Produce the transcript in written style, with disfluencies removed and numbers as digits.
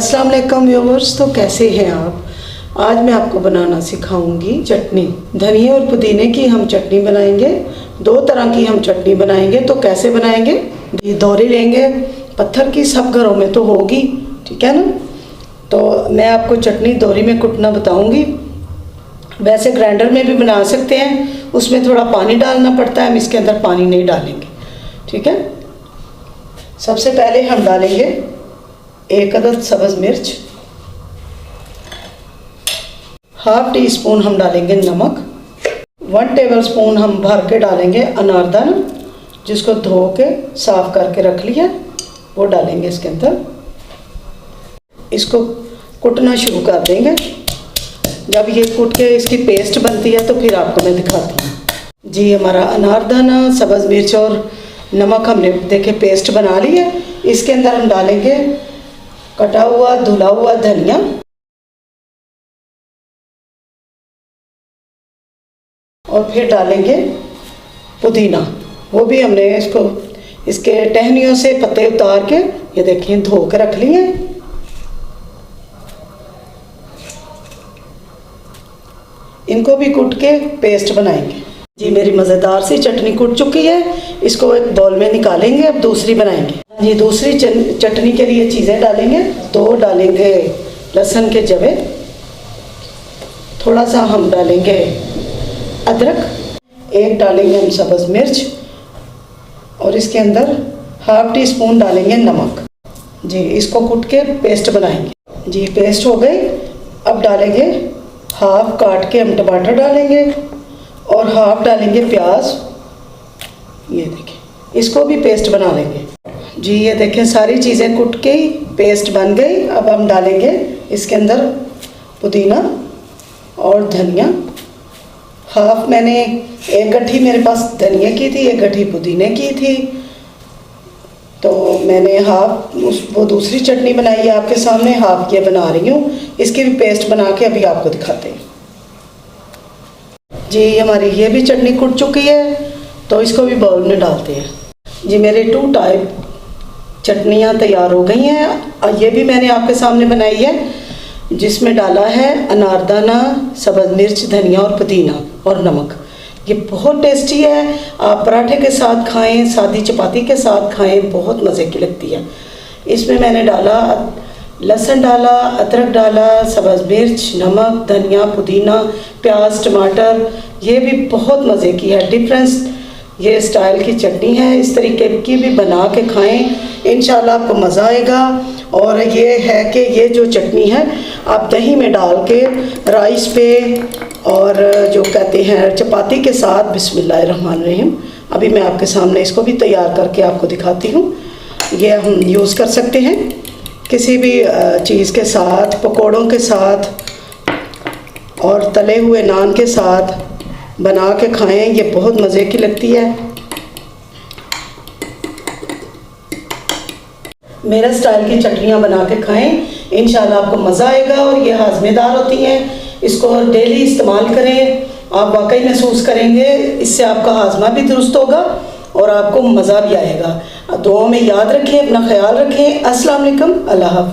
अस्सलाम वालेकुम व्यूअर्स। तो कैसे हैं आप? आज मैं आपको बनाना सिखाऊंगी चटनी। धनिया और पुदीने की हम चटनी बनाएंगे। दो तरह की हम चटनी बनाएंगे। तो कैसे बनाएंगे? ये दौरी लेंगे, पत्थर की सब घरों में तो होगी, ठीक है ना। तो मैं आपको चटनी दौरी में कुटना बताऊंगी। वैसे ग्राइंडर में भी बना सकते हैं, उसमें थोड़ा पानी डालना पड़ता है। हम इसके अंदर पानी नहीं डालेंगे, ठीक है। सबसे पहले हम डालेंगे 1 अदद सब्ज़ मिर्च, ½ टी स्पून हम डालेंगे नमक, 1 टेबलस्पून हम भर के डालेंगे अनारदाना, जिसको धो के साफ़ करके रख लिया, वो डालेंगे इसके अंदर। इसको कुटना शुरू कर देंगे। जब ये कुट के इसकी पेस्ट बनती है तो फिर आपको मैं दिखाती हूँ। जी, हमारा अनारदाना, सब्ज़ मिर्च और नमक हमने देखे पेस्ट बना ली है। इसके अंदर हम डालेंगे कटा हुआ धुला हुआ धनिया, और फिर डालेंगे पुदीना। वो भी हमने इसके टहनियों से पत्ते उतार के, ये देखिए, धो के रख लिए। इनको भी कूट के पेस्ट बनाएंगे। जी, मेरी मज़ेदार सी चटनी कुट चुकी है। इसको एक बाउल में निकालेंगे। अब दूसरी बनाएंगे। ये दूसरी चटनी के लिए चीज़ें डालेंगे। 2 डालेंगे लहसुन के जवे, थोड़ा सा हम डालेंगे अदरक, 1 डालेंगे हम सब्ज़ मिर्च, और इसके अंदर ½ टी स्पून डालेंगे नमक। जी, इसको कूट के पेस्ट बनाएंगे। जी, पेस्ट हो गई। अब डालेंगे हाफ काट के हम टमाटर डालेंगे, और हाफ डालेंगे प्याज। ये देखिए, इसको भी पेस्ट बना लेंगे। जी, ये देखें, सारी चीज़ें कुट के पेस्ट बन गई। अब हम डालेंगे इसके अंदर पुदीना और धनिया। हाफ मैंने, 1 गट्ठी मेरे पास धनिया की थी, 1 गट्ठी पुदीने की थी। तो मैंने हाफ वो दूसरी चटनी बनाई है आपके सामने, हाफ ये बना रही हूँ। इसकी भी पेस्ट बना के अभी आपको दिखाते हैं। जी, हमारी ये भी चटनी कुट चुकी है, तो इसको भी बाउल में डालते हैं। जी, मेरे 2 टाइप चटनियाँ तैयार हो गई हैं। ये भी मैंने आपके सामने बनाई है, जिसमें डाला है अनारदाना, सब्ज़ मिर्च, धनिया और पुदीना और नमक। ये बहुत टेस्टी है। आप पराठे के साथ खाएं, सादी चपाती के साथ खाएं, बहुत मज़े की लगती है। इसमें मैंने डाला लहसुन डाला, अदरक डाला, सब्ज़ मिर्च, नमक, धनिया, पुदीना, प्याज, टमाटर। ये भी बहुत मज़े की है। डिफरेंस ये स्टाइल की चटनी है। इस तरीके की भी बना के खाएं, इंशाल्लाह आपको मज़ा आएगा। और ये है कि ये जो चटनी है आप दही में डाल के राइस पे, और जो कहते हैं चपाती के साथ, बिस्मिल्लाहिर्रहमानिर्रहीम। अभी मैं आपके सामने इसको भी तैयार करके आपको दिखाती हूँ। ये हम यूज़ कर सकते हैं किसी भी चीज़ के साथ, पकोड़ों के साथ और तले हुए नान के साथ बना के खाएं। ये बहुत मज़े की लगती है। मेरा स्टाइल की चटनियाँ बना के खाएं, इंशाल्लाह आपको मज़ा आएगा। और ये हाज़मेदार होती हैं। इसको डेली इस्तेमाल करें, आप वाकई महसूस करेंगे इससे आपका हाजमा भी दुरुस्त होगा और आपको मज़ा भी आएगा। दुआओं में याद रखें, अपना ख्याल रखें। अस्सलाम वालेकुम, अल्लाह हाफ़िज़।